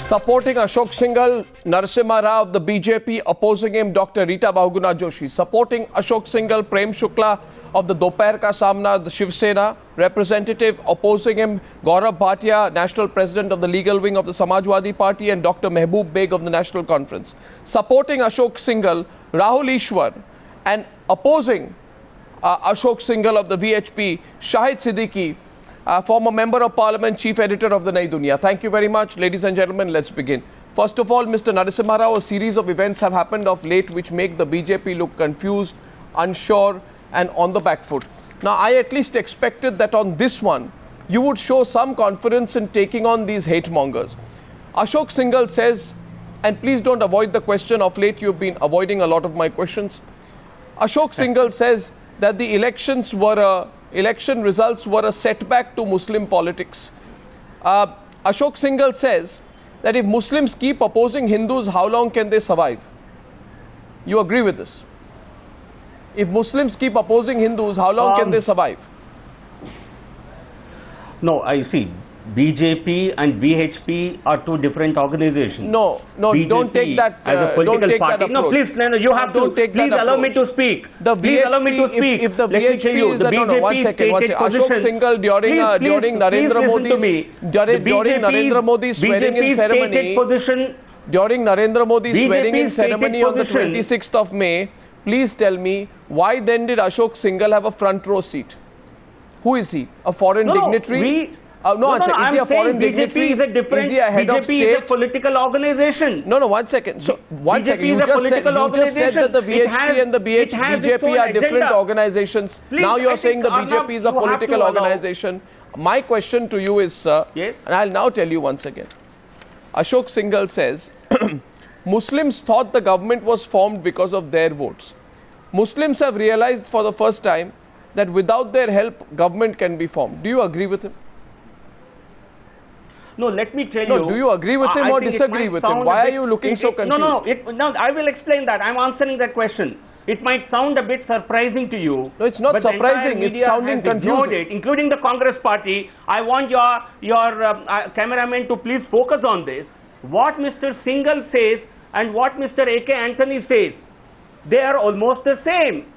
Supporting Ashok Singhal, Narasimha Rao of the BJP, opposing him Dr. Rita Bahuguna Joshi. Supporting Ashok Singhal, Prem Shukla of the Dopair Ka Samna, the Shiv Sena representative, opposing him Gaurav Bhatia, National President of the Legal Wing of the Samajwadi Party, and Dr. Mehboob Beg of the National Conference. Supporting Ashok Singhal, Rahul Ishwar, and opposing Ashok Singhal of the VHP, Shahid Siddiqui, former Member of Parliament, Chief Editor of the Nai Dunya. Thank you very much. Ladies and gentlemen, let's begin. First of all, Mr. Narasimha Rao, a series of events have happened of late which make the BJP look confused, unsure and on the back foot. Now, I at least expected that on this one, you would show some confidence in taking on these hate mongers. Ashok Singhal says, and please don't avoid the question, of late you've been avoiding a lot of my questions. Ashok Singhal says that the election results were a setback to Muslim politics. Ashok Singhal says that if Muslims keep opposing Hindus, how long can they survive? You agree with this? If Muslims keep opposing Hindus, how long can they survive? No, I see. BJP and VHP are two different organizations. No, BJP don't take that. Don't take that approach. No, please, no, you have to. Please allow me to speak. Please allow me to speak. If the VHP is no, one second. Ashok Singhal during Narendra Modi's swearing-in ceremony. During Narendra Modi's swearing-in ceremony on the 26th of May, please tell me why then did Ashok Singhal have a front row seat? Who is he? A foreign dignitary? Is he a foreign dignitary? Is he a head of state? BJP is a political organization. No, one second. So, one second. You just said that the VHP and the BJP are different organizations. Please, now you are saying the BJP is a political organization. My question to you is, sir, yes? And I'll now tell you once again. Ashok Singhal says, Muslims thought the government was formed because of their votes. Muslims have realized for the first time that without their help, government can be formed. Do you agree with him? No, let me tell you. No, do you agree with him or disagree with him? Why are you looking so confused? No, I will explain that. I'm answering that question. It might sound a bit surprising to you. No, it's not surprising. It's sounding confusing. Including the Congress party. I want your cameraman to please focus on this. What Mr. Singhal says and what Mr. A.K. Antony says, they are almost the same.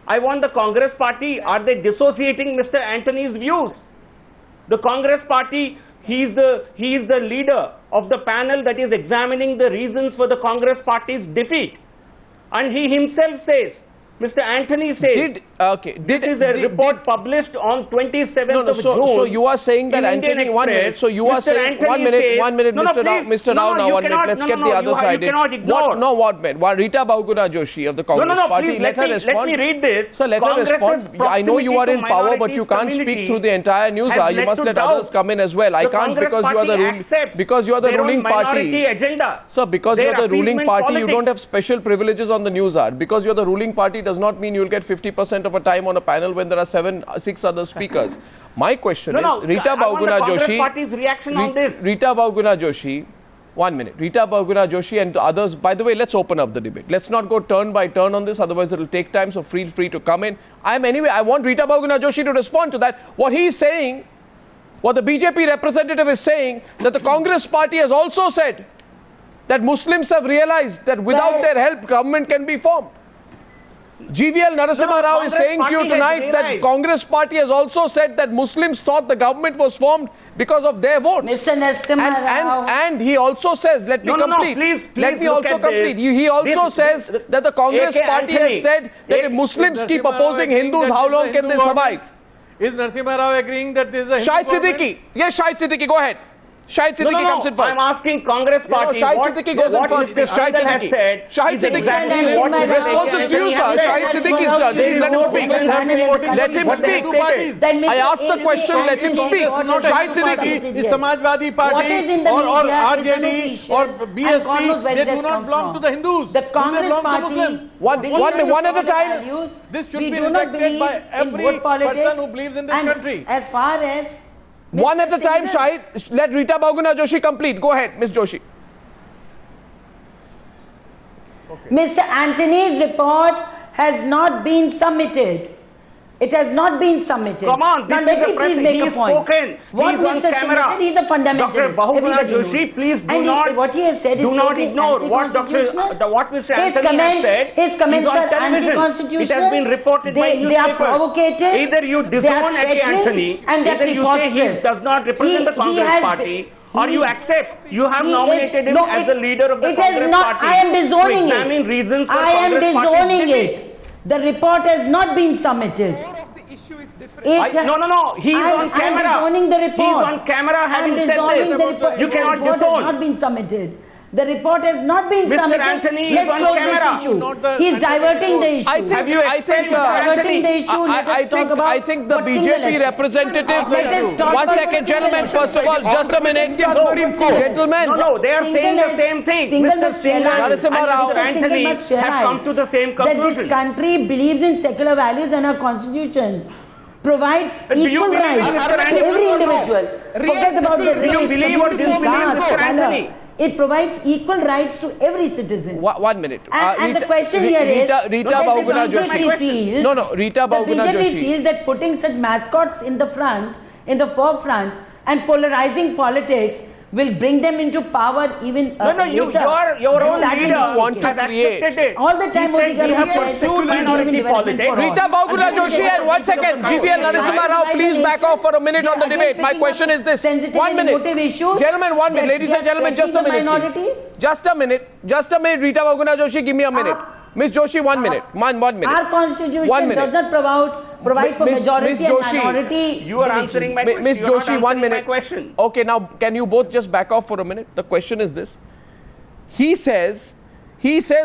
I want the Congress party, are they dissociating Mr. Antony's views? The Congress party, he is the leader of the panel that is examining the reasons for the Congress party's defeat. And he himself says, Mr. Antony says, this is a report published on 27th of June. So you are saying that Antony, 1 minute, so you are saying, one minute, Mr. Rao, now 1 minute, let's get the other side in. Rita Bahuguna Joshi of the Congress party, let her respond. Let me read this. Sir, let her respond. I know you are in power, but you can't speak through the entire Newshour. You must let others come in as well. I can't because you are the ruling party. Sir, because you are the ruling party, you don't have special privileges on the Newshour. Because you are the ruling party does not mean you will get 50% of a time on a panel when there are 6 other speakers. My question is, Rita Bahuguna Joshi, Rita Bahuguna Joshi, 1 minute. Rita Bahuguna Joshi and others, by the way, let's open up the debate. Let's not go turn by turn on this, otherwise it will take time, so feel free to come in. I want Rita Bahuguna Joshi to respond to that. What he is saying, what the BJP representative is saying, that the Congress party has also said that Muslims have realized that without their help, government can be formed. GVL Narasimha Rao is saying to you tonight that Congress party has also said that Muslims thought the government was formed because of their votes. Mr. Narasimha Rao. And he also says, let me complete. Let me also complete. He also says that the Congress party has said that if Muslims keep opposing Hindus, how long can they survive? Is Narasimha Rao agreeing that there is a Shahid Siddiqui. Yes, Shahid Siddiqui, go ahead. Shahid Siddiqui comes in first. I'm asking Congress party. Shahid Siddiqui goes in first. Shahid Siddiqui. Shahid Siddiqui. Responses to you, sir. Shahid Siddiqui is done. Please let him speak. Let him speak. I asked the question. Let him speak. Shahid Siddiqui. Is Samajwadi Party or RJD or BSP, they do not belong to the Hindus. The Congress party. One at a time. This should be rejected by every person who believes in this country. As far as one at a time, Shahid. Let Rita Bahuguna Joshi complete. Go ahead, Ms. Joshi. Mr. Antony's report has not been submitted. It has not been submitted. Come on, now this let is me the press. please make He's a point. spoken. What He's on Mr. camera. Singhal said, he's a fundamentalist. Dr. Bahuguna Everybody Joshi, knows. please do And not, what he has said do is not totally ignore what what Mr. Anthony has said. His comments He's on are television. anti-constitutional. It has been reported by newspapers. They are provocative. Either you they are disown A.K. threatening, Anthony, and either you say he preposterous. does not represent the Congress party, or you accept you have nominated him as the leader of the Congress party. I am disowning to examine reasons for I am Congress party disowning defeat. it. The report has not been submitted. No. He's on camera. I am disowning the report. He's on camera having said the this. report. You cannot The report disown. has not been submitted. The report has not been Mr. submitted. Anthony is Let's on close camera. this issue. He's diverting the issue. I think, Have you I think, explained Mr. diverting the issue. Let us talk about I think the what Singhal has BJP said. representative. Let us talk One about second, what gentlemen. Singhal has First of all, just a minute. Gentlemen. No, they are saying the same thing. Mr. Singhal and Mr. Anthony have come to the same that this conclusion. country believes in secular values and our constitution provides Do you equal believe rights Mr. to Anthony? every individual. Forget about the Do you race, believe or disbelieve caste, Mr. Anthony? color. It provides equal rights to every citizen. 1 minute. And the question here is Rita that Bahuguna the BJP Joshi. feels, No, Rita Bahuguna the BJP Joshi. feels that putting such mascots in the front, in the forefront, and polarizing politics will bring them into power even No, later. your own Sadly leader speaking. want to has create. accepted it. All the time He Modi said we have government said pursued minority development politics. for all. Rita Bahuguna Joshi, and 1 second, GVL Narasimha Rao, please back off for a minute on the debate. My question is this. 1 minute. Gentlemen, 1 minute. Ladies and gentlemen, just a minute, please. Just a minute. Rita Bahuguna Joshi, give me a minute. Miss Joshi, 1 minute. 1 minute. Our constitution 1 minute. does not provide for Miss majority Joshi, and minority. You are answering my question. Miss You are not Joshi, 1 answering minute. my question. Okay, now can you both just back off for a minute? The question is this. He says,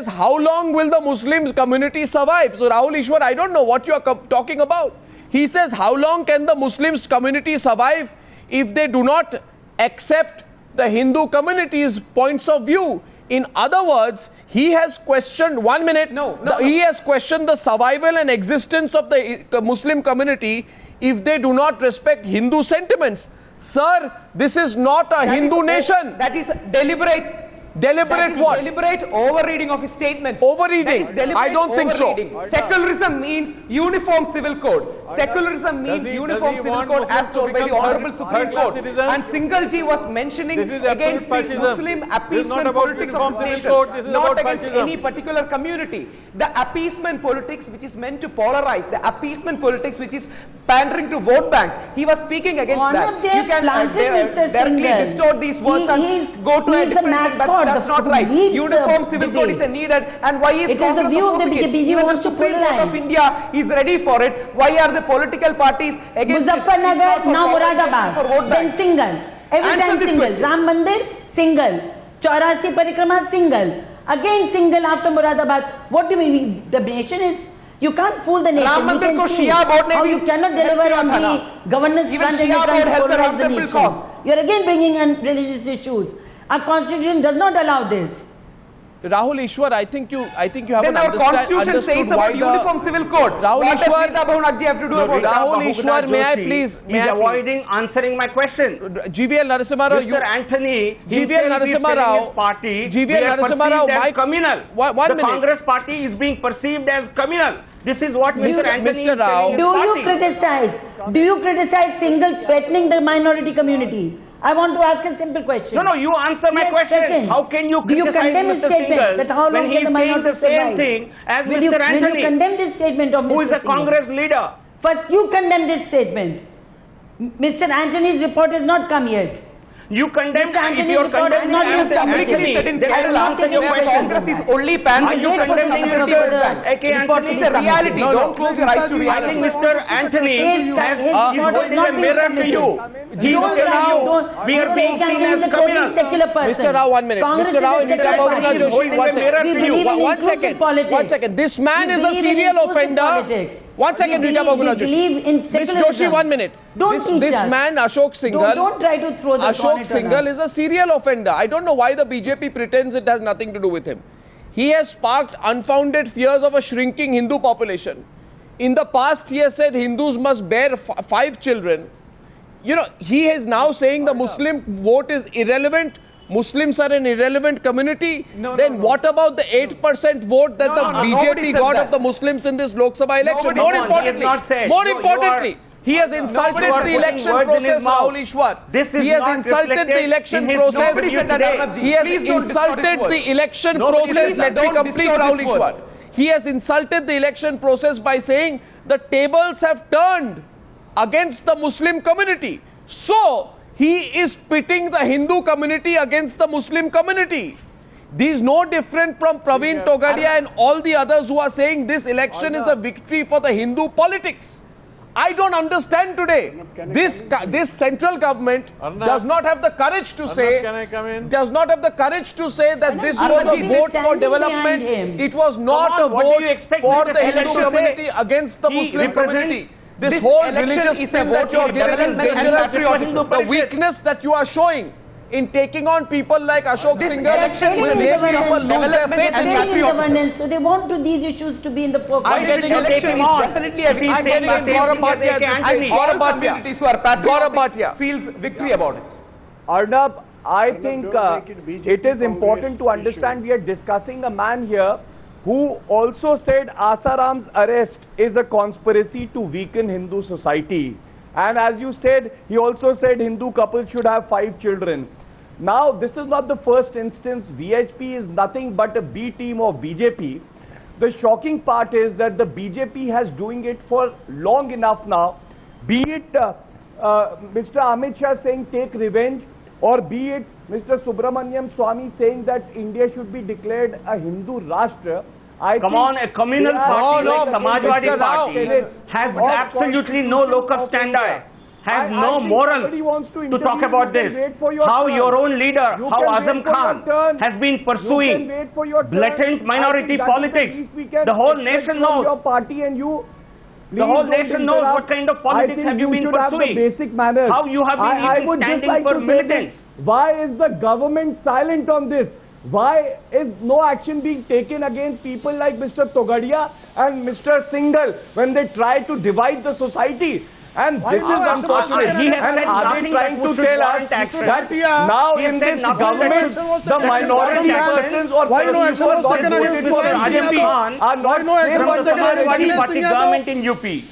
how long will the Muslim community survive? So Rahul Ishwar, I don't know what you are talking about. He says, how long can the Muslims community survive if they do not accept the Hindu community's points of view? In other words, he has questioned, 1 minute, he has questioned the survival and existence of the Muslim community if they do not respect Hindu sentiments. Sir, this is not a Hindu nation. That is deliberate. Deliberate what? Deliberate overreading of his statement. Overreading? I don't think so. Secularism means uniform civil code. Secularism means uniform civil code as told by the Honorable Supreme Court. And Singhal was mentioning against the Muslim appeasement politics of the nation, not against any particular community. The appeasement politics which is meant to polarize, the appeasement politics which is pandering to vote banks. He was speaking against that. You can directly distort these words and go to a different, but that's not right. Uniform civil code is needed, and why is Congress opposing it? Even the Supreme Court of India is ready for it. Why are the political parties against it? Muzaffarnagar, now Moradabad, then Singhal. Every time Singhal. Ram Mandir, Singhal. Chaurasi Parikrama, Singhal. Again Singhal after Moradabad. What do we mean? The nation is... You can't fool the nation. Ram Mandir ko Shia board ne how you cannot deliver on the governance front and you're trying to polarize the nation. You're again bringing in religious issues. Our constitution does not allow this. Rahul Ishwar, I think you haven't then our constitution says about uniform civil code. Rahul what Ishwar, does Rita Bahuguna have to do about it? Rahul Ishwar, may I please? He's avoiding answering my question. GVL Narasimha Rao, Mr. Anthony, GVL Narasimha Rao, GVL Narasimha Rao, my communal. One the minute. Congress party is being perceived as communal. This is what Mr. Anthony is Mr. Rao, Do you criticize Singhal threatening the minority community? I want to ask a simple question. No, you answer my question. Threatened. How can you do you criticize condemn his Mr. statement Singhal that how long when can he's the saying minority the same survive? thing as will Mr. Anthony? Will you condemn this statement of Mr. Who is a Singhal? Congress leader? First, you condemn this statement. Mr. Anthony's report has not come yet. You condemn, Mr. if you're condemning Publicly said in Kerala, Congress is only Are you condemning A.K. Anthony? It's a reality. Don't close your eyes to I reality. think Mr. Anthony is holding a mirror to you. We are being seen as communal. Mr. Rao, 1 minute. Mr. Rao, Rita Bahuguna Joshi, 1 second. 1 second. This man is a serial offender. 1 second, Rita Bahuguna Joshi. Miss Joshi, 1 minute. This man, Ashok Singhal. Don't try to throw the Ashok Singhal is a serial offender. I don't know why the BJP pretends it has nothing to do with him. He has sparked unfounded fears of a shrinking Hindu population. In the past, he has said Hindus must bear 5 children. You know, he is now saying the Muslim vote is irrelevant. Muslims are an irrelevant community, No, then no. what about the 8% vote that the nobody BJP said got that. of the Muslims in this Lok Sabha election? Nobody- More Come on, he has not said. importantly, he has insulted you are the putting election words in his process, mouth. Rahul Ishwar. This is He has not insulted the reflected election in his process. Nobody said that, today. Arnabji. He has Please don't insulted distort his the words. election Nobody process. said Let that. me Don't complete, distort Rahul his Ishwar. words. He has insulted the election process by saying the tables have turned against the Muslim community. So, he is pitting the Hindu community against the Muslim community. This is no different from Praveen Togadia and all the others who are saying this election is a victory for the Hindu politics. I don't understand today. This central government Arnab, does not have the courage to say, can I come in? does not have the courage to say that Arnab, this Arnab, was a he is vote for standing development. behind him. It was not Come a on, what do vote you expect for Mr. the Hindu President to community say? against the He Muslim represents- community. This This whole election religious is a thing that vote you are for giving is development and dangerous. patriotism. The weakness that you are showing in taking on people like Ashok This Singhal election will is make a people lose their development faith and in Failing you. in governance, so they want to these issues to be in the forefront. I'm getting This election is definitely a I'm victory. getting in Gaurav Bhatia at this stage. All Gaurav Bhatia. communities who are Gaurav patriotic Bhatia. feels victory about it. Arnab, I think it is important to understand we are discussing a man here who also said Asaram's arrest is a conspiracy to weaken Hindu society. And as you said, he also said Hindu couples should have 5 children. Now, this is not the first instance. VHP is nothing but a B team of BJP. The shocking part is that the BJP has doing it for long enough now. Be it Mr. Amit Shah saying take revenge, or be it Mr. Subramaniam Swamy saying that India should be declared a Hindu Rashtra. Come on, a communal party No, like no, Samajwadi Mr. Rao. Party has absolutely no locus standi, has no moral to talk about this. How your own leader, how Azam Khan has been pursuing blatant minority politics. The whole nation knows. Your party and you. The whole nation knows what kind of politics have you been pursuing. Basic manners. How you have been I even would just standing like for to say militants. this. Why is the government silent on this? Why is no action being taken against people like Mr. Togadia and Mr. Singhal when they try to divide the society? And this is unfortunate. He has And said are nothing they trying that to would tell us warrant action. that Bhatia, now he has in said this nothing government, that the minority persons or Why no action was persons taken who against voted for Mulayam Singh BJP Yadav? are Why not no action from was the taken against Samajwadi Mulayam Party Singh government Yadav? in UP.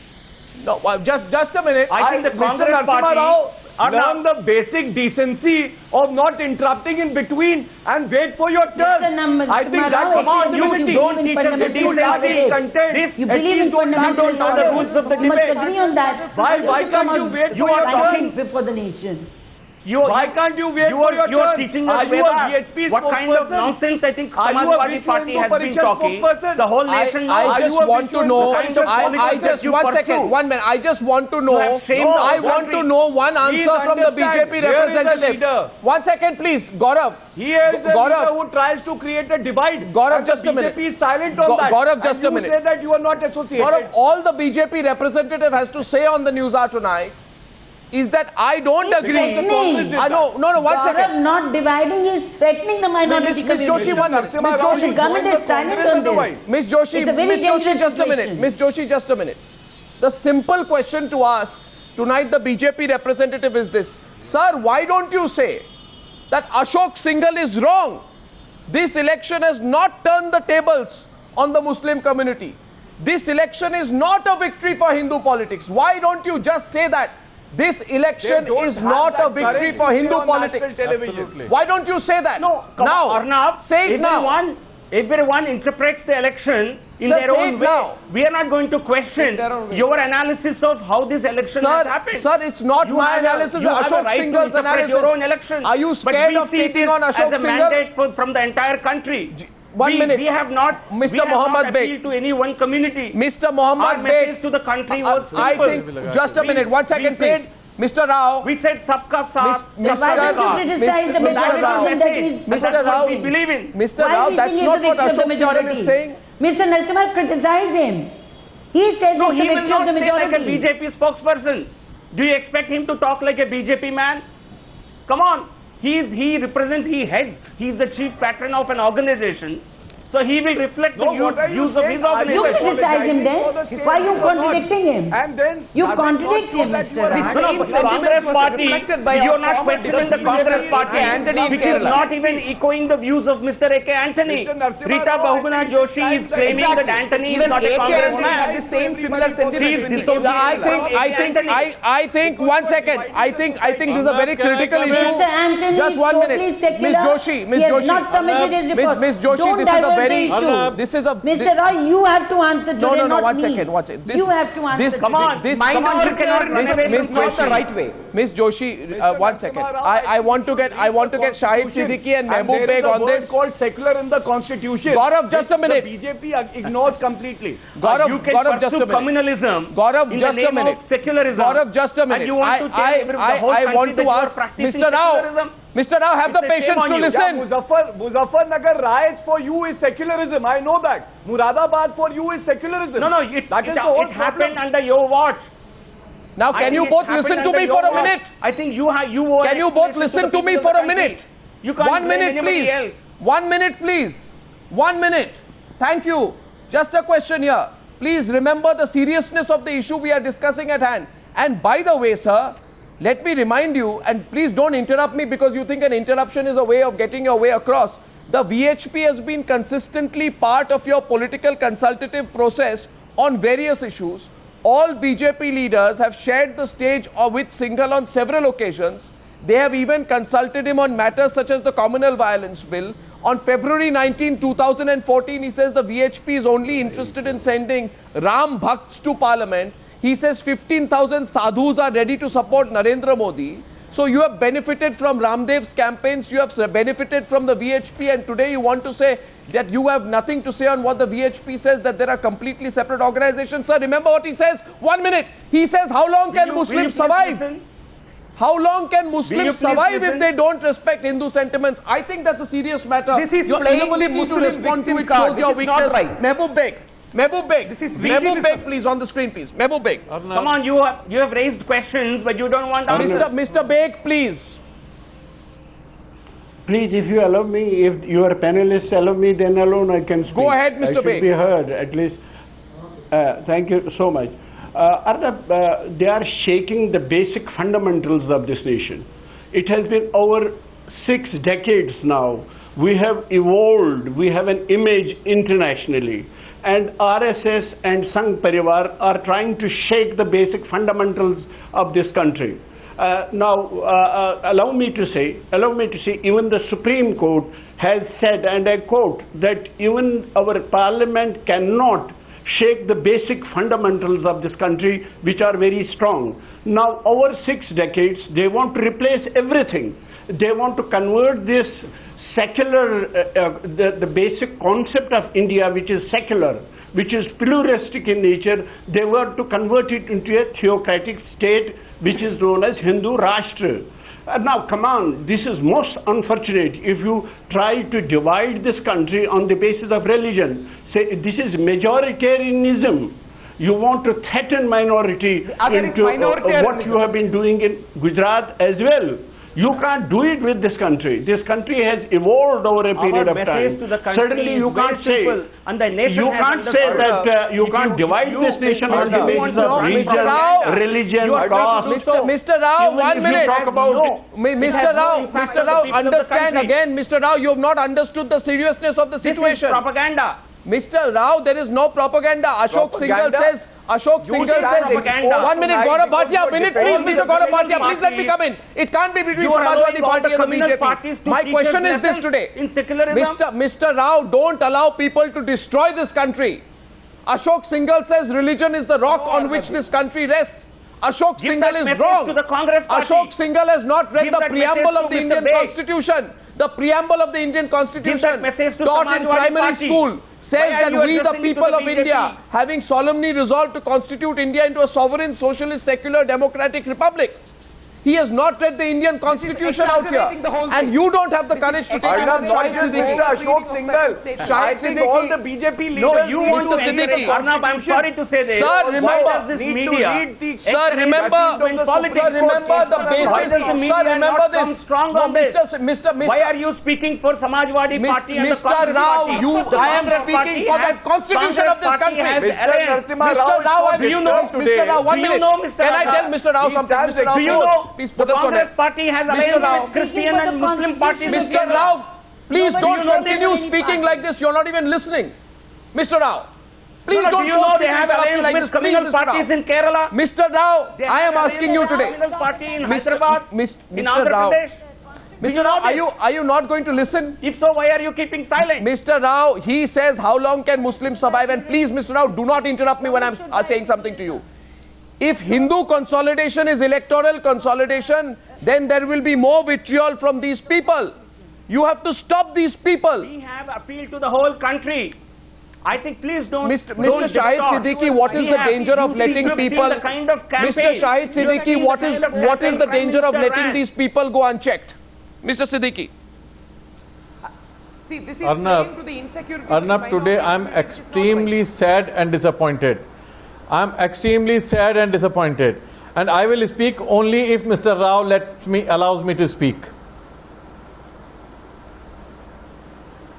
No, just a minute. I think the Mr. Congress Narasimha Party Rao, learn the basic decency of not interrupting in between and wait for your turn. I think Narasimha that, Rao, come on, you you believe don't in teach us fundamental decency, politics. content. You At believe least in don't fundamental know the rules of the politics. You must debate. agree on that. Why can't you wait for your turn? Before the nation. Why can't you wait for your You are turn? teaching Are us you a Vedas. VHP What kind of spokesperson? nonsense I think Are you a Samajwadi Vishwa Party Hindu has been Parishad talking. spokesperson? The whole nation knows. I Are just you a want to Vishwa know. Hindu kind of I politics just that you one pursue? second. 1 minute. I just want to know. have shamed the I whole want to country. know one Please answer from the understand, BJP here is a representative. leader. 1 second, please, Gaurav. He is a Gaurav. leader who tries to create a divide. Gaurav, And just the a minute. BJP is silent on that. Gaurav, just and a minute. You say that you are not associated. Gaurav, all the BJP representative has to say on the Newshour tonight is that I don't agree. threatening. No, 1 second. Gaurav not dividing is threatening the minority Miss Joshi, 1 minute. Miss Joshi, The government is silent on this. Miss Joshi, It's a very Miss Joshi, dangerous just a minute. situation. Miss Joshi, just a minute. The simple question to ask tonight, the BJP representative is this: Sir, why don't you say that Ashok Singhal is wrong? This election has not turned the tables on the Muslim community. This election is not a victory for Hindu politics. Why don't you just say that? This election They don't is have not that a victory courage for to say Hindu on national politics. television. Why don't you say that? No, come now, on, Arnab. say it now. Everyone interprets the election in Sir, their say own it way. now. We are not going to question their own way. your analysis of how this election has happened. Sir, it's not You my have a- analysis, you have a Ashok right to Singhal's interpret analysis. Your own election. Are you But scared we of see taking this on Ashok as a Singhal? mandate from the entire country. 1 minute. We have not, Mr. we have Mohammed not Beg. appealed to any one community. Mr. Our Mohammed message Beg, to the country was I simple. think, just a minute, 1 second we please. said- Mr. Rao, We said Sabka Saath, Mr. Why don't Rao, you criticize the Mr. majority Rao, that is Mr. That's Rao, what we believe in. Mr. Why Rao, is he that's saying not it's a what victory of the Ashok Singhal majority? is saying. Mr. Narasimha, criticize him. He says No, it's a he will victory of not the say like a majority. BJP spokesperson. Do you expect him to talk like a BJP man? Come on. He heads, he's the chief patron of an organization. So he will reflect the views of his You organization. criticize him then. Why are you contradicting him? And then You contradict him, Mr. Rao. The same Congress was party, reflected by you our are not former questioning the Deputy Congress Minister party, Anthony in which is Kerala. not even echoing the views of Mr. A.K. Anthony. Mr. Narasimha Rita Rao, Bahuguna Joshi is claiming Exactly. that Anthony is Even not a A.K. Congress Anthony had man. the same similar sentiments when he came to Yeah, Kerala. I think, one second. I think this is a very critical issue. Mr. Anthony Just is 1 totally minute. secular. Miss Joshi, Miss He has Joshi. not submitted his report. Miss Joshi, Don't this is a divert the very, issue. this is a, Mr. Roy, you have to answer today, no, not one me. second. This, You have to answer this, today. Come on, this, you cannot run away Miss from Not the Joshi. right way. Miss Joshi, 1 second. I want to get Shahid Siddiqui and Mehboob Beg on There this. is a word called secular in the constitution. Gaurav, just a which minute. The BJP ignores completely. Gaurav, You can Gaurav, just a pursue minute. communalism Gaurav, in just the a name minute. of secularism. Gaurav, just a And minute. you want to tell the whole I country want that to you are ask practicing Mr. Rao. secularism. Mr. Rao, have the It's a shame patience on to you. listen. Muzaffarnagar riots for you is secularism. I know that. Muradabad for you is secularism. No, That is the whole it happened problem. under your watch. Now, can you both listen to me for a minute? I think you have. Can you both listen to me for a minute? You can't 1 blame minute, anybody please. else. 1 minute, please. 1 minute. Thank you. Just a question here. Please remember the seriousness of the issue we are discussing at hand. And by the way, sir, let me remind you, and please don't interrupt me because you think an interruption is a way of getting your way across. The VHP has been consistently part of your political consultative process on various issues. All BJP leaders have shared the stage with Singhal on several occasions. They have even consulted him on matters such as the communal violence bill. On February 19, 2014, he says the VHP is only interested in sending Ram Bhakts to parliament. He says 15,000 sadhus are ready to support Narendra Modi. So you have benefited from Ramdev's campaigns, you have benefited from the VHP, and today you want to say that you have nothing to say on what the VHP says, that there are completely separate organizations. Sir, remember what he says? 1 minute. He says, how long can Muslims survive? How long can Muslims survive if they don't respect Hindu sentiments? I think that's a serious matter. This is Your playing the inability to Muslim respond to victim it card. shows your This is not weakness. right. Mehboob Beg. This is Mehboob victimism. Beg, please, on the screen, please. Mehboob Beg. Come on, you have raised questions, but you don't want answers. Mr. Beg, please. Please, if you allow me, if your panelists allow me, then alone I can speak. Go ahead, Mr. I should Beg. be heard, at least. Thank you so much. Arnab, they are shaking the basic fundamentals of this nation. It has been over 6 decades now. We have evolved. We have an image internationally. And RSS and Sangh Parivar are trying to shake the basic fundamentals of this country. Allow me to say, even the Supreme Court has said, and I quote, that even our parliament cannot shake the basic fundamentals of this country, which are very strong. Now, over 6 decades, they want to replace everything. They want to convert this secular, the basic concept of India, which is secular, which is pluralistic in nature, they were to convert it into a theocratic state, which is known as Hindu Rashtra. Now, come on, this is most unfortunate. If you try to divide this country on the basis of religion, say this is majoritarianism. You want to threaten minority into what you have been doing in Gujarat as well. You can't do it with this country. This country has evolved over a period of time. Certainly, you can't say. You can't say that you can't divide this nation on the basis of religion, caste. Mr. Rao, 1 minute. Mr. Rao, understand again. Mr. Rao, you have not understood the seriousness of the situation. This is propaganda. Mr. Rao, there is no propaganda. Ashok Singhal says, 1 minute, Gaurav Bhatia, minute please, Mr. Gaurav Bhatia, please let me come in. It can't be between Samajwadi Party and the BJP. My question is this today. Mr. Rao, don't allow people to destroy this country. Ashok Singhal says religion is the rock on which this country rests. Ashok Singhal is wrong. Ashok Singhal has not read the preamble of the Indian Constitution. The preamble of the Indian Constitution taught in primary school says that we, the people of India, having solemnly resolved to constitute India into a sovereign, socialist, secular, democratic republic. He has not read the Indian constitution out here. exaggerating the whole And thing. you don't have the courage to take it on Arnab, not Shahid just Siddiqui. Mr. Ashok Singhal. Shahid I think all Siddiqui. the BJP leaders. No, you want Mr. to Siddiqui. Arnab, I'm sorry to say this. Sir, Why remember- does this Need to media read the- Sir, remember, politics sir, remember the Why basis. does the media Sir, remember not come this. strong No, on this? Mr. Why are you speaking for Samajwadi Party and the Mr. Congress Rao, Party? you, The I am Congress speaking Party for the has- constitution of this Congress Party country. has arranged- Mr. Rao, do you know Mr. Rao, one Do you minute. know, Mr. Can I Rao? tell Mr. Rao He something? stands Mr. Rao, Do you know please the put us on Congress it. Party has Mr. arranged Rao. with Christian Speaking for and the Muslim parties Mr. together. Rao, please No, but don't you know continue they- speaking like this. You're not even listening. Mr. Rao, please No, don't do you know force me they to have interrupt you arranged like with this. Please, communal Mr. parties Rao. in Kerala? Mr. Rao, They I have am asking you arranged with today. communal party in Mr. Hyderabad, in Mr. Andhra Rao. Pradesh. Do Mr. you know Rao, this? are you not going to listen? If so, why are you keeping silent? Mr. Rao, he says, how long can Muslims survive? And please, Mr. Rao, do not interrupt me when I'm saying something to you. If Hindu consolidation is electoral consolidation, then there will be more vitriol from these people. You have to stop these people. We have appealed to the whole country. I think please don't. Mr. don't Shahid distort. Siddiqui, what is We the have- danger of you letting have seen people... the kind of campaign. Mr. Shahid You have Siddiqui, seen what the is kind of the campaign danger of Prime letting Minister these people go unchecked? Mr. Siddiqui. See, this is Arnab, playing to the insecurity of Arnab, the today minority, I'm which is not extremely sad and disappointed. I'm extremely sad and disappointed. And I will speak only if Mr. Rao allows me to speak.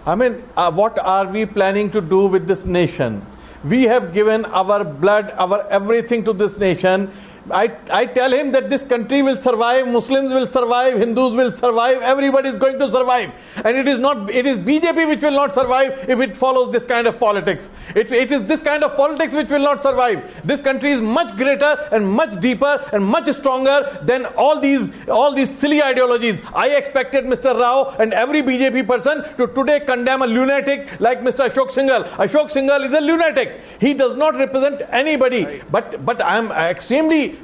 I mean, what are we planning to do with this nation? We have given our blood, our everything to this nation. I tell him that this country will survive, Muslims will survive, Hindus will survive, everybody is going to survive. And it is BJP which will not survive if it follows this kind of politics. It is this kind of politics which will not survive. This country is much greater and much deeper and much stronger than all these silly ideologies. I expected Mr. Rao and every BJP person to today condemn a lunatic like Mr. Ashok Singhal. Ashok Singhal is a lunatic. He does not represent anybody. But I am extremely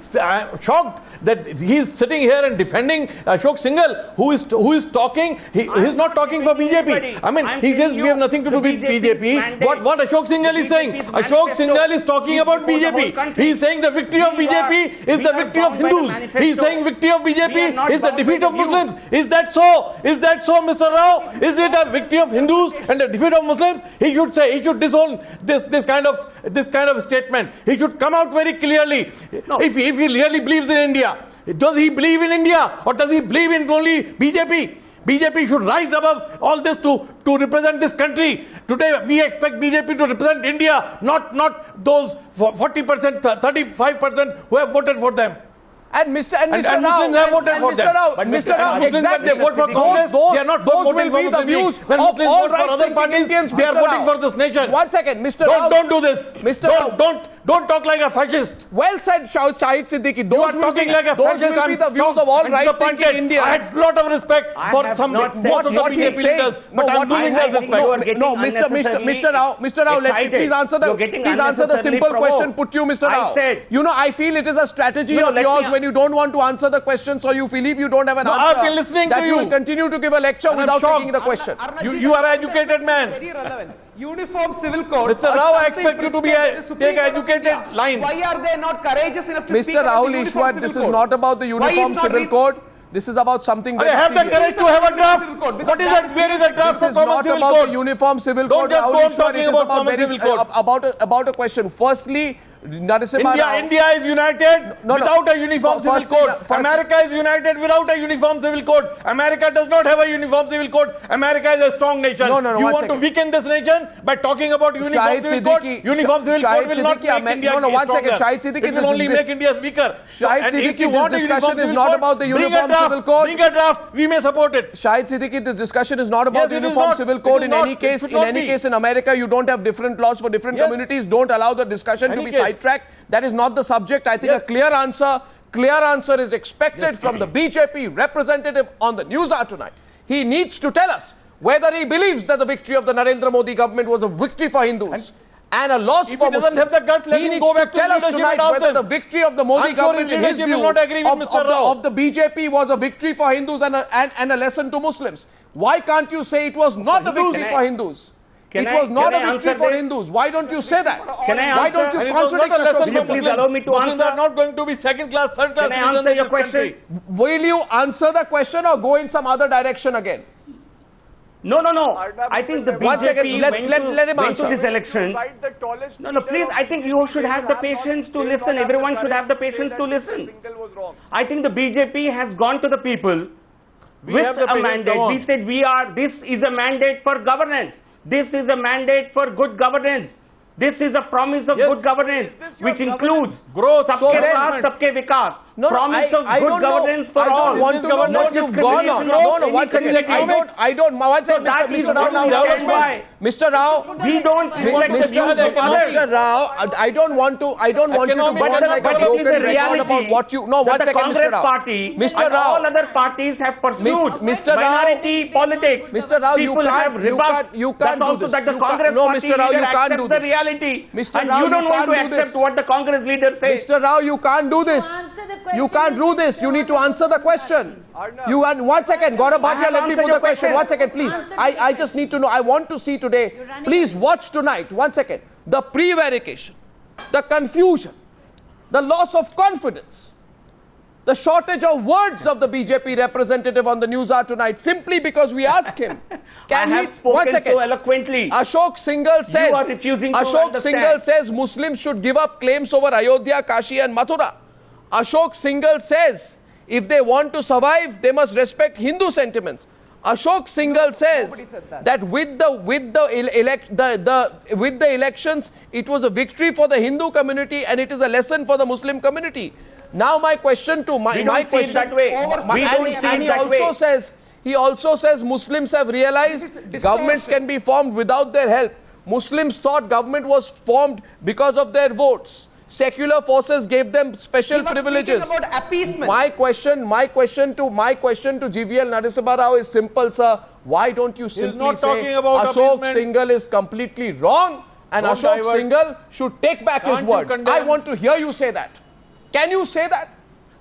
shocked that he is sitting here and defending Ashok Singhal, who is talking. He is not talking for BJP. I mean, he says we have nothing to do with BJP. What Ashok Singhal is saying? Ashok Singhal is talking about BJP. He is saying the victory of BJP is the victory of Hindus. He is saying victory of BJP is the defeat of Muslims. Is that so? Is that so, Mr. Rao? Is it a victory of Hindus and the defeat of Muslims? He should say. He should disown this kind of statement. He should come out very clearly. If he really believes in India, does he believe in India or does he believe in only BJP? BJP should rise above all this to represent this country. Today we expect BJP to represent India, not those 40%, 35% who have voted for them. And Mr. Rao, Muslims have voted for them. Mr. Rao, Muslims, exactly. when they vote for Congress, they are not voting for Muslim League. When Muslims vote for other parties, they are voting for this nation. One second, Mr. Rao. Don't do this. Mr. Rao. Don't talk like a fascist. Well said, Shahid Siddiqui. You are talking like a fascist. Those will be the views of all right-thinking Indians. I had a lot of respect for most of the BJP leaders, but I'm losing that respect. No, Mr. Rao, let me please answer the simple question put to you, Mr. Rao. I feel it is a strategy of yours when you don't want to answer the question, so you believe you don't have an answer. I've been listening to you. That you will continue to give a lecture without taking the question. You are an educated man. Very relevant. Uniform Civil Code. Mr. Rao, I expect you to take an educated line. Why are they not courageous enough to speak Mr. about Rahul the Uniform Ishwar, Civil this is Code? not about the Uniform Civil Code. This is about something very I have the serious. courage to have a draft. What is that? Where is the draft This for is Common not Civil about Code? the Uniform Civil Don't Code. just Rahul go on Ishwar, talking it is about Common Civil Code. Firstly, Narasimha Rao. India is united without a uniform civil code. America is united without a uniform civil code. America does not have a uniform civil code. America is a strong nation. No, you want to weaken this nation by talking about uniform civil code? Uniform civil code will not make India stronger. It will only make India weaker. Shahid Siddiqui, this discussion is not about the Uniform Civil Code. Bring a draft. We may support it. Shahid Siddiqui, this discussion is not about the Uniform Civil Code. In any case, in America, you don't have different laws for different communities. Don't allow the discussion to be sidetracked. That is not the subject. I think a clear answer is expected from the BJP representative on the Newshour tonight. He needs to tell us whether he believes that the victory of the Narendra Modi government was a victory for Hindus and a loss for Muslims. If he doesn't have the guts, let him go back to tell us tonight whether the victory of the Modi government in his view of the BJP was a victory for Hindus and a lesson to Muslims. Why can't you say it was not a victory for Hindus? It was not a victory for Hindus. Why don't you say that? Can I Why don't answer? you And it was contradict not a lesson Ashok Will you for Singhal? please allow me to Muslims answer? are not going to be second class, third class Can I citizens answer in your this question? country. Will you answer the question or go in some other direction again? No. I think the One second, BJP let him went to answer. this election. No, please, I think you should have the patience to listen. Everyone should have the patience to listen. I think the BJP has gone to the people with have the a patience, mandate. come on. We said this is a mandate for governance. This is a mandate for good governance. This is a promise of Yes. good governance, which includes Growth, So Sabke then- Sath, Sabke Vikas. No, Promise of I good don't know. governance for I all. don't want to know governance what you've discrimination gone on. of No, any one second. community. I don't. One second, that is Mr. Rao. what Now, we stand by. Mr. Rao. We don't respect the views of others. Mr. Rao, I don't want you to Economic go on like a But it is broken a record reality about what you. No, that one the second, Mr. Congress Rao. Party Mr. and Rao. all other parties have pursued Mr. Rao. minority politics. Mr. Rao, you People have can't rebuffed. do That's also this. that the You can't- Congress no, Party Mr. Rao, you leader can't do accepts the this. reality. Mr. And Rao, you don't you want to can't do accept this. what the Congress leader says. Mr. Rao, you can't do this. Answer the question. You can't do this. You need to answer the question. You and one second, Gaurav Bhatia, have let me answered put your the question. question. One second, please. I just need to know. I want to see today. Please watch tonight. One second. The prevarication, the confusion, the loss of confidence, the shortage of words of the BJP representative on the Newshour tonight, simply because we asked him. Can I he? have spoken One second. so eloquently. Ashok Singhal says. are refusing to Ashok understand. Singhal says Muslims should give up claims over Ayodhya, Kashi and Mathura. Ashok Singhal says if they want to survive, they must respect Hindu sentiments. Ashok Singhal says that with the elections, it was a victory for the Hindu community and it is a lesson for the Muslim community. Now my question to my We don't see it question, that way. We don't see and it he that also way. says he also says Muslims have realized governments can be formed without their help. Muslims thought government was formed because of their votes. Secular forces gave them special He was privileges. speaking about appeasement. My question to GVL Narasimha Rao is simple, sir. Why don't you simply not say talking about Ashok appeasement. Singhal is completely wrong and Don't Ashok divert. Singhal should take back his Can't you words? condemn? I want to hear you say that. Can you say that?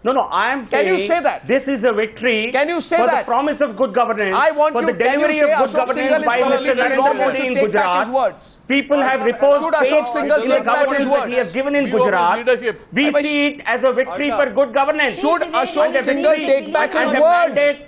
No, I am Can you saying say that? this is a victory Can you say for that? the promise of good governance, I want for you. the Can you delivery say of good Ashok Singhal governance is by Mr. completely Narendra wrong and Modi should in take back his Gujarat? words? People have reposed Should Ashok faith Singhal in the take back his governance that he words? has given in View of his Gujarat. leadership. We But see it as a victory for good governance. Should Ashok And a Singhal victory take back his and a words? mandate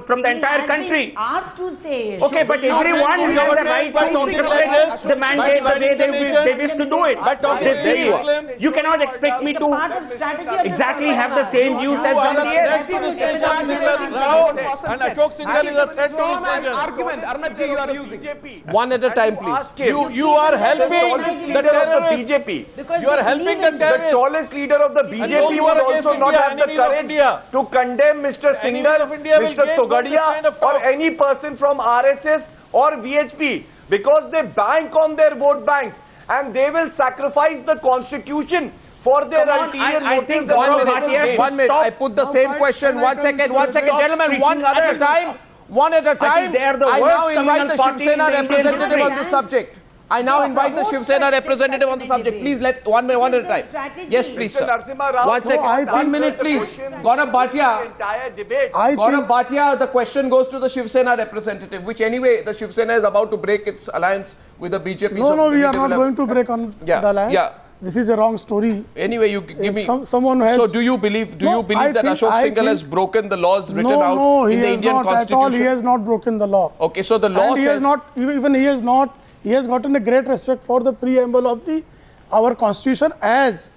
from the He entire has country. been asked to say it. Okay, but everyone good has the governance right by to talking like express this, the mandate by the way dividing the they nation, wish to do it. by talking They like see it. Muslims. You cannot expect me It's a to part of strategy of the exactly have the Sarkar. same views You as are a somebody else. threat to this nation, Mr. Rao, and Ashok Singhal is a threat to Straw this man nation. argument, Arnabji, you are using. One at a time, please. You are helping the terrorists. BJP. Because You are they helping believe the in- The terrorists. tallest leader of the those BJP who would are against also not India, have the enemies of courage India. to condemn Mr. enemies Singhal, of India will Mr. gain from this Sogadia kind of or talk. any person from RSS or VHP because they bank on their vote banks and they will sacrifice the constitution for their Come on, ulterior I motives. think and One Gaurav personal Bhatia, gain. 1 minute. I put the same question. 1 second. 1 second. Gentlemen, one at a time. One at a time. they are the I worst now invite communal the Shiv party in Sena the Indian representative on history. this subject. I now invite the Shiv Sena representative on the subject. Please let 1 minute, one at a time. Yes, please, Mr. sir. Narasimha Rao, 1 second. I think- 1 minute, please. Gaurav the Bhatia. entire debate. I Gaurav think Bhatia, the question goes to the Shiv Sena representative, which anyway, the Shiv Sena is about to break its alliance with the BJP. no, so no, we maybe are they not will going to break on Yeah, the alliance. yeah. This is a wrong story. Anyway, you give me. Someone has. So do you believe No, I that think- Ashok I Singhal has think- broken the laws written no, out no, he in the has Indian not constitution? at all. He has not broken the law. Okay, so the law And he says has not. Even he has not. He has gotten a great respect for the preamble of our constitution as.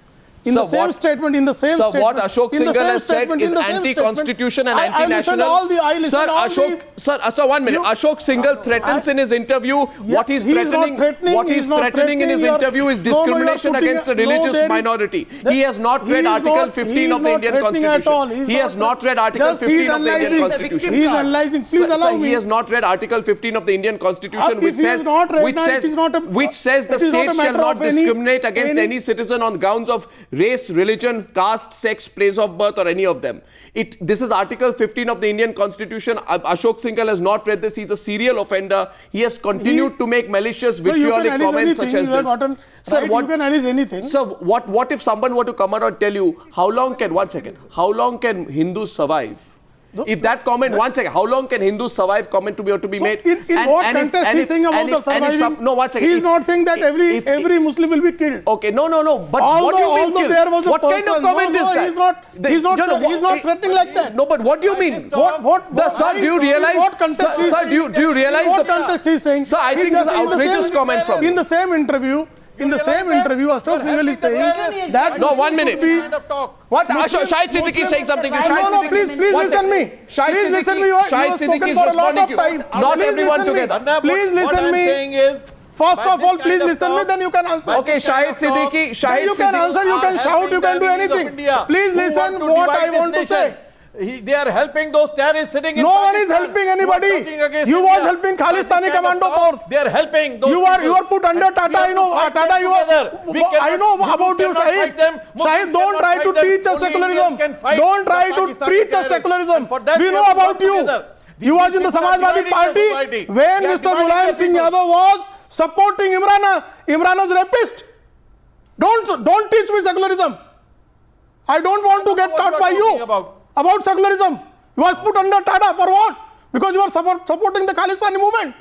In So the same what- statement, in the same So statement. what Ashok in the Singhal same has said statement, is in the same anti-constitution and statement. I listened anti-national. all the. I listened Sir, all Ashok, the. sir, 1 minute. You- Ashok Singhal threatens in his interview what he's he is not threatening. What he's not threatening in his you're- interview is no, no, you're discrimination putting against a- the no, religious there is- minority. that- He has not he read is Article not- 15 he of is the not Indian threatening at all. Constitution. He He is has not not read Article Just he 15 is of the Indian analyzing. Constitution. He is analyzing. Please Sir, allow he me. has not read Article 15 of the Indian Constitution, If which he has says not read which that, says it is not a- which says the it is not a state shall matter not of any- discriminate against any citizen on grounds of race, religion, caste, sex, place of birth, or any of them. This is Article 15 of the Indian Constitution. Ashok Singhal has not read this. He's a serial offender. He has continued to make malicious, No, you can vitriolic analyze comments such anything. as You have this. gotten Sir, right, you can analyze anything. So what if someone were to come out and tell you how long can Hindus survive If that comment, one second, how long can Hindus survive comment to be made? In what context he is saying about the surviving? No, one second. He is not saying that every Muslim will be killed. Okay, no. But although, what do you mean killed? There was a what person, kind of comment is that? He's not threatening like that. No, but what do you mean? Sir, do you realize? Sir, do you realize what context he is saying? Sir, I think this is outrageous comment from you. In the same interview, Ashok Singhal is saying that... No, 1 minute. What? Shahid Siddiqui is saying something. No, please listen to me. Shahid Siddiqui is responding to you. Not everyone together. Please listen me. First of all, please listen me, then you can answer. Okay, Shahid Siddiqui. You can answer, you can shout, you can do anything. Please listen what I want to say. They are helping those terrorists sitting in No one is helping anybody. You was helping Khalistani commando force. They are helping those You are put under Tata. I know Tata. I know about you, Shahid. Shahid, don't try to teach us secularism. Don't try to preach us secularism. We know about you. You was in the Samajwadi Party when Mr. Mulayam Singh Yadav was supporting Imran's rapist. Don't teach me secularism. I don't want to get caught by you. About secularism. You are put under Tata for what? Because you are supporting the Khalistani movement.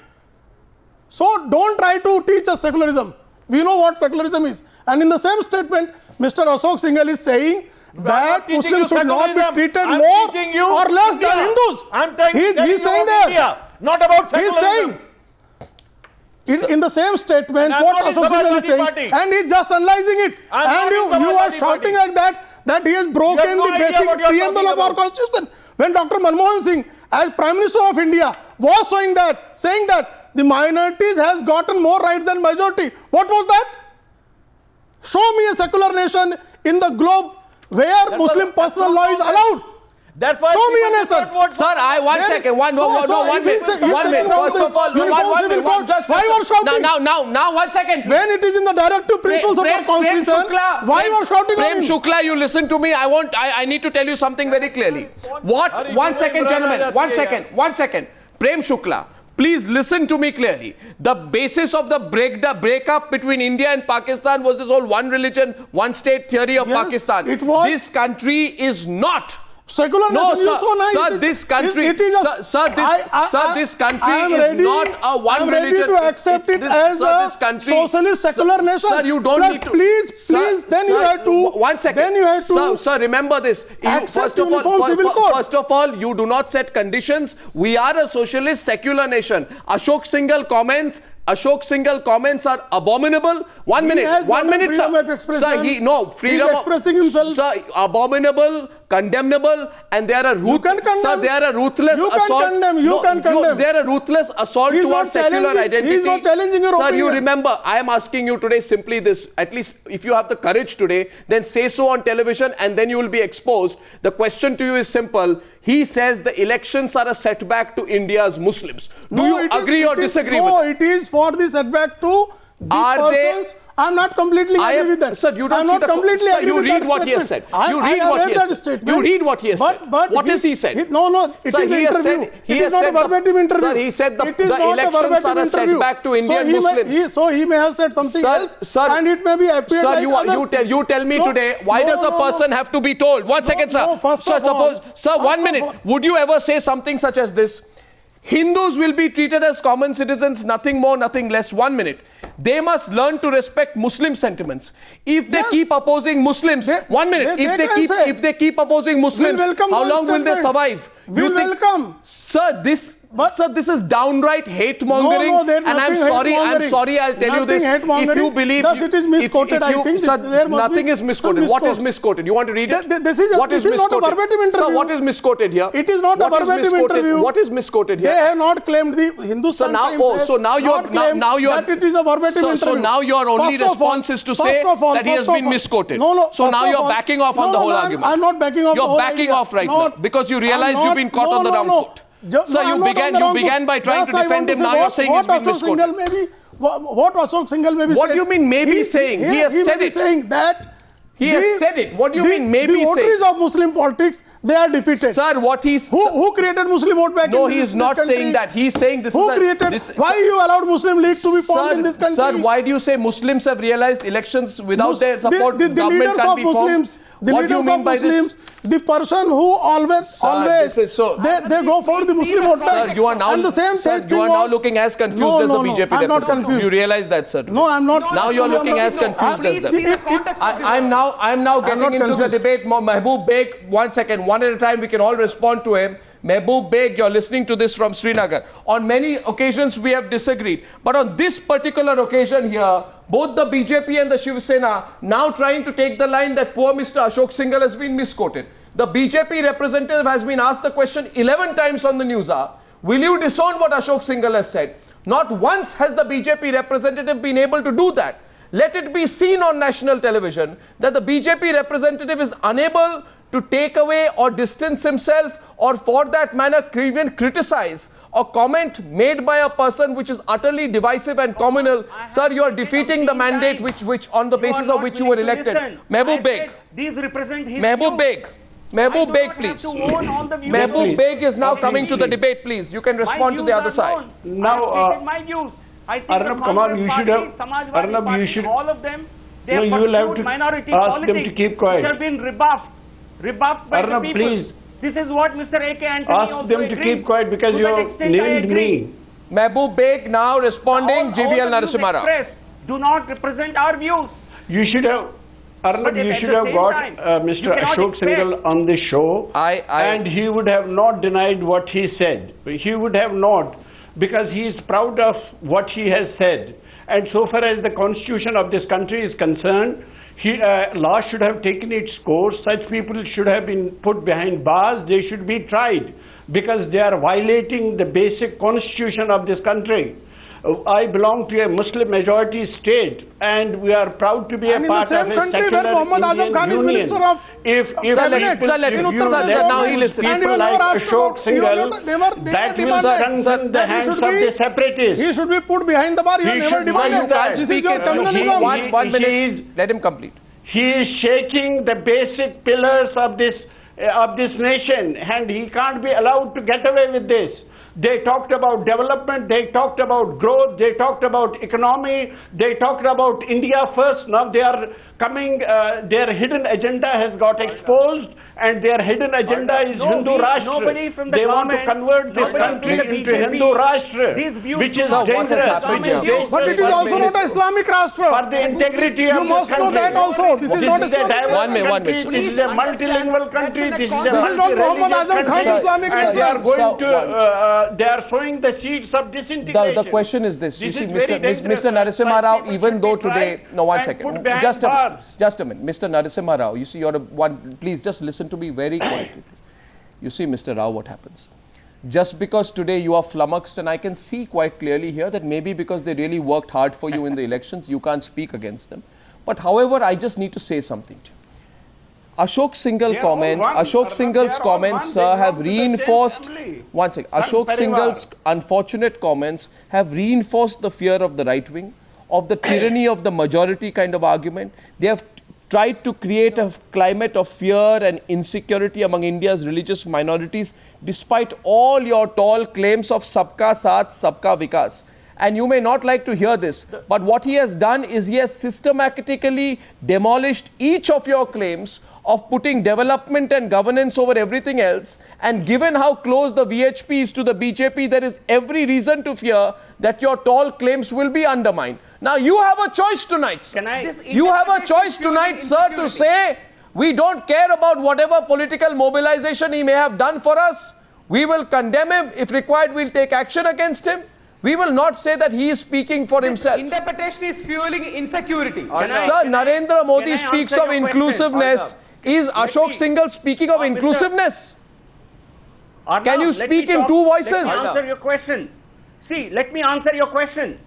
So don't try to teach us secularism. We know what secularism is. And in the same statement, Mr. Ashok Singhal is saying that Muslims should not be treated more or less than Hindus. He's saying that. Not about secularism. He's saying in the same statement what Ashok Singhal is saying, and he's just analyzing it. And you are shouting like that he has broken the basic preamble of our constitution. When Dr. Manmohan Singh, as Prime Minister of India, was saying that the minorities has gotten more rights than majority. What was that? Show me a secular nation in the globe where Muslim personal law is allowed. That's why show me a nation. Sir, one second. One minute. First of all, one minute. Just why you are shouting? Now, 1 second. When it is in the directive principles of our constitution, why you are shouting? Prem Shukla, you listen to me. I need to tell you something very clearly. What? 1 second, gentlemen. 1 second. Prem Shukla, please listen to me clearly. The basis of the breakup between India and Pakistan was this whole one religion, one state theory of Pakistan. It was. This country is not. Secular nation is so nice. Sir, this country, this country is not a one religion. I'm ready to accept it as a socialist secular nation. Sir, you don't need to. Please, then you have to. 1 second. Then you have to. Sir, remember this. First of all, you do not set conditions. We are a socialist secular nation. Ashok Singhal comments are abominable. 1 minute, sir. Sir, freedom of expressing himself. Sir, abominable, condemnable, and they are a ruthless assault. You can condemn. They are a ruthless assault towards secular identity. He is not challenging your opinion. Sir, you remember, I am asking you today simply this. At least if you have the courage today, then say so on television, and then you will be exposed. The question to you is simple. He says the elections are a setback to India's Muslims. Do you agree or disagree with that? No, it is for the setback to the persons. I'm not completely agree with that. Sir, you don't I'm not completely agree with that. You read what he has said. You read what he has said. What has he said? No, it is an interview. It is not a verbatim interview. Sir, he said the elections are a setback to Indian Muslims. So he may have said something else, and it may be appeared like Sir, you tell me today, why does a person have to be told? 1 second, sir. Sir, 1 minute. Would you ever say something such as this? Hindus will be treated as common citizens, nothing more, nothing less. 1 minute. They must learn to respect Muslim sentiments. If they keep opposing Muslims, 1 minute. If they keep opposing Muslims, how long will they survive? We'll welcome. Sir, this is downright hate mongering, and I'm sorry. I'll tell you this. If you believe, it is misquoted. I think nothing is misquoted. What is misquoted? You want to read it? This is not a verbatim interview. Sir, what is misquoted here? It is not a verbatim interview. What is misquoted here? They have not claimed the Hindustan Times. So now you're that it is a verbatim interview. So now your only response is to say that he has been misquoted. So now you're backing off on the whole argument. I'm not backing off. You're backing off right now because you realize you've been caught on the wrong foot. So you began by trying to defend him. Now you're saying he's been misquoted. What Ashok Singhal maybe said. What do you mean maybe saying? He has said it. Saying that he has said it. What do you mean maybe saying? The votaries of Muslim politics, they are defeated. Sir, what he's... Who created Muslim vote bank in this country? No, he is not saying that. He's saying this Who created... Why you allowed Muslim League to be formed in this country? Sir, why do you say Muslims have realized elections without their support, government can be formed? The leaders of Muslims, the person who always this is so- they go for the Muslim vote bank. Sir, you are now, and the same sir, thing you are now was- looking as confused No, as the no, no, BJP I'm not representative. confused. You realize that, sir? No, I'm not. Now you are looking as confused as them. I'm now getting not into the confused. debate. Mehboob Beg, 1 second, one at a time. We can all respond to him. Mehboob Beg, you're listening to this from Srinagar. On many occasions, we have disagreed. But on this particular occasion here, both the BJP and the Shiv Sena now trying to take the line that poor Mr. Ashok Singhal has been misquoted. The BJP representative has been asked the question 11 times on the news hour. Will you disown what Ashok Singhal has said? Not once has the BJP representative been able to do that. Let it be seen on national television that the BJP representative is unable to take away or distance himself or for that matter even criticize a comment made by a person which is utterly divisive and communal. Sir, you are defeating the mandate which on the basis of which you were elected. Mehboob Beg. Mehboob Beg. Mehboob Beg, please. Mehboob Beg is now coming to the debate, please. You can respond to the other side. Now, my views. I think Arnab, come on, you should have. Samajwadi Arnab, Party, you should. all of them, they No, have you will have pursued to minority ask politics, them to keep quiet. which have been rebuffed by Arnab, the people. please. This is what Mr. A.K. Antony Ask also them to agreed. keep quiet because To you that have extent, I named agree. me. Mehboob Beg now responding. All GVL the views Narasimha Rao. expressed do not represent our views. You should have. Arnab, But you at should the have same got time, Mr. you cannot Ashok expect- Singhal on the show, and he would have not denied what he said. He would have not, because he is proud of what he has said. And so far as the constitution of this country is concerned, law should have taken its course. Such people should have been put behind bars. They should be tried because they are violating the basic constitution of this country. I belong to a Muslim majority state, and we are proud to be And a in the part same of a country secular where Mohammad Azam Indian Khan is Union. Minister of If Sir, let him- people, sir, let if him- you sir, let now he use listens. And people you like never asked Ashok about- you Singhal, never that will demanded strengthen the that he hands should of the be- separatists. He should be put behind the bar. You He never should- demanded. you can't This is speak your it. communalism. One minute. He is- Let him complete. He is shaking the basic pillars of this nation, and he can't be allowed to get away with this. They talked about development, they talked about growth, they talked about economy, they talked about India first. Now they are coming, their hidden agenda has got exposed, and their hidden agenda is Hindu Rashtra. Nobody from the They want to government, convert this nobody country from the into BJP, Hindu Rashtra, these views- which is Sir, what has dangerous. happened here? But it is also not an Islamic Rashtra. For the integrity You of this must know country. that also. This is not a Islamic. diverse One minute. country, This is a multilingual country. This is a This is not Muhammad multi-religious Azam Khan's country. Islamic And they are Islam. going Sir, to, they are sowing the seeds of disintegration. The question is this. You This see, is very dangerous. Mr. Narasimha Rao, People even should though be today, tried no, one and second, put behind just bars. a minute, Mr. Narasimha Rao, you see, you're one. Please just listen to me very quietly. Please. You see, Mr. Rao, what happens? Just because today you are flummoxed, and I can see quite clearly here that maybe because they really worked hard for you in the elections, you can't speak against them. But however, I just need to say something to you. Ashok Singhal They are all comment, one, Ashok Arnab, Singhal's they are all comments one, they have belong to the same reinforced, family. one second, One Ashok parivar. Singhal's unfortunate comments have reinforced the fear of the right wing, of the tyranny of the majority kind of argument. They have tried to create a climate of fear and insecurity among India's religious minorities, despite all your tall claims of Sabka Saath, Sabka Vikas. And you may not like to hear this, but what he has done is he has systematically demolished each of your claims of putting development and governance over everything else. And given how close the VHP is to the BJP, there is every reason to fear that your tall claims will be undermined. Now you have a choice tonight, sir. You have a choice tonight, sir, to say, we don't care about whatever political mobilization he may have done for us. We will condemn him. If required, we'll take action against him. We will not say that he is speaking for himself. Interpretation is fueling insecurity. Sir, Narendra Modi I speaks answer of your inclusiveness. Is Ashok Singhal speaking of inclusiveness? Can you speak in two voices? Let me answer your question. See, let me answer your question.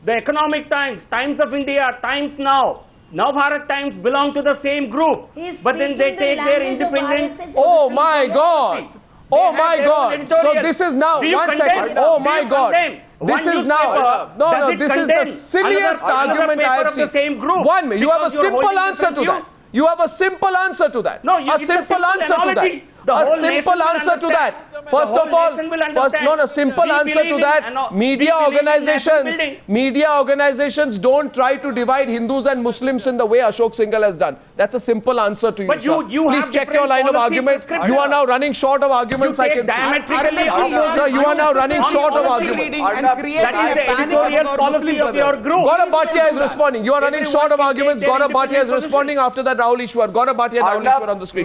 The Economic Times, Times of India, Times Now, Now Bharat Times belong to the same group. He's But then they speaking the take their language of independence. RSS. Oh my God. Oh They my have their God. own editorial. So this is now, Do you one condemn? second. Oh Do my you God. condemn? This One is now, newspaper, no, does it this is the condemn silliest another argument I have paper of the seen. same group? 1 minute, you have a Because you're simple holding answer to different that. You have a simple answer to that. No, a it's a simple simple answer to that. analogy. The A whole simple nation will answer to that. First of all, simple answer to that. Media organizations don't try to divide Hindus and Muslims in the way Ashok Singhal has done. That's a simple answer to you, But sir. Please check your line of argument. You are now running short of arguments, I can see. Sir, you are now running short of arguments. And creating a panic among our Muslim brothers. Gaurav Bhatia is responding. You are running short of arguments. Gaurav Bhatia is responding. After that, Rahul Ishwar. Gaurav Bhatia and Rahul Ishwar on the screen.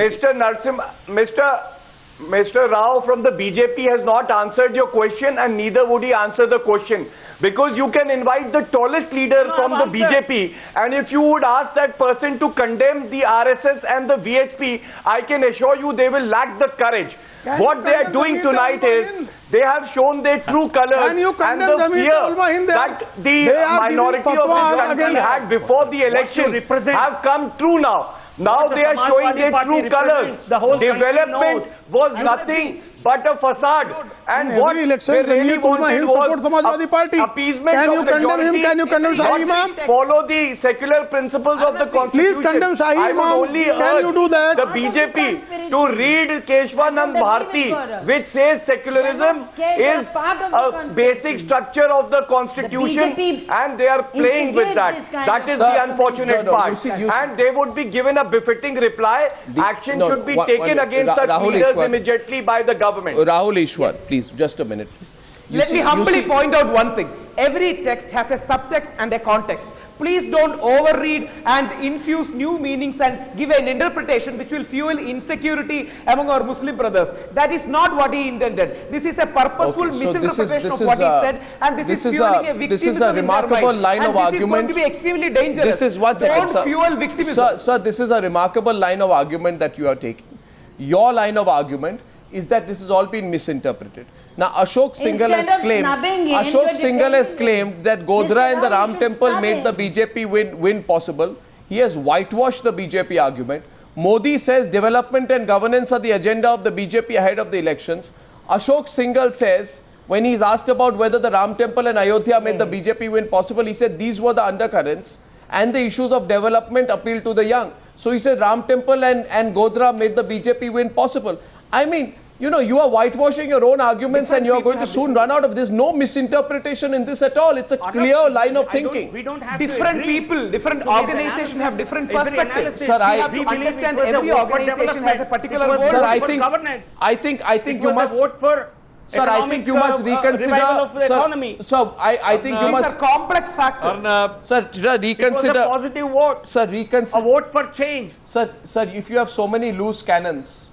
Mr. Rao from the BJP has not answered your question, and neither would he answer the question. Because you can invite the tallest leader from the BJP, and if you would ask that person to condemn the RSS and the VHP, I can assure you they will lack the courage. What they are doing tonight is they have shown their true colors and the fear that the minority of the country had before the election have come true now. Now they are showing their true colors. Development was nothing but a facade. And what they really wanted was appeasement Can you of the condemn him? Can you condemn Shahi Imam? Follow the secular principles of the Constitution. Please condemn Shahi Imam. Can you do that? The BJP to read Keshwanand Bharti, which says secularism is a basic structure of the Constitution, and they are playing with that. That is the unfortunate part. And they would be given a befitting reply. Action should be taken against such leaders immediately by the government. Rahul Ishwar, please, just a minute, please. Let me humbly point out one thing. Every text has a subtext and a context. Please don't overread and infuse new meanings and give an interpretation which will fuel insecurity among our Muslim brothers. That is not what he intended. This is a purposeful misinterpretation of what he said, and this is fueling a victimism. This is a remarkable line of argument. This is going to be extremely dangerous. This is one second, Don't fuel victimism. Sir, this is a remarkable line of argument that you are taking. Your line of argument is that this has all been misinterpreted. Now, Ashok Singhal has claimed that Godhra and the Ram Temple made the BJP win possible. He has whitewashed the BJP argument. Modi says development and governance are the agenda of the BJP ahead of the elections. Ashok Singhal says, when he's asked about whether the Ram Temple and Ayodhya made the BJP win possible, he said these were the undercurrents and the issues of development appeal to the young. So he said Ram Temple and Godhra made the BJP win possible. I mean, you know, you are whitewashing your own arguments and you are going to soon run out of this. No misinterpretation in this at all. It's a clear line of thinking. Different people, different organizations have different perspectives. Sir, we have to understand every organization has a particular goal. Sir, I think you must vote for. Sir, I think you must reconsider. I think you must. These are complex factors. Sir, reconsider. It was a positive vote. Sir, reconsider. A vote for change. Sir, if you have so many loose cannons,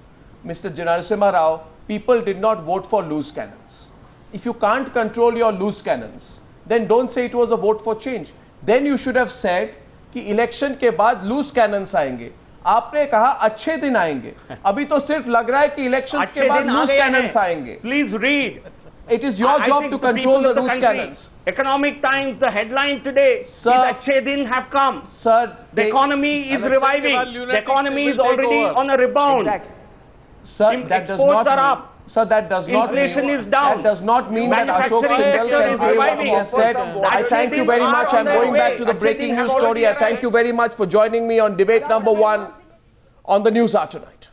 Mr. Narasimha Rao, people did not vote for loose cannons. If you can't control your loose cannons, then don't say it was a vote for change. Then you should have said कि election के बाद loose cannons आएंगे. आपने कहा अच्छे दिन आएंगे. अभी तो सिर्फ लग रहा है कि elections के बाद loose cannons आएंगे. Please read. It is your job to control the loose cannons. Economic Times, the headline today is अच्छे दिन have come. Sir, the economy is reviving. The economy is already on a rebound. Exactly. Sir, that does not mean, sir, that does not mean, that does not mean that Ashok Singhal can say what he has said. I thank you very much. I'm going back to the breaking news story. I thank you very much for joining me on debate number 1 on the Newshour tonight.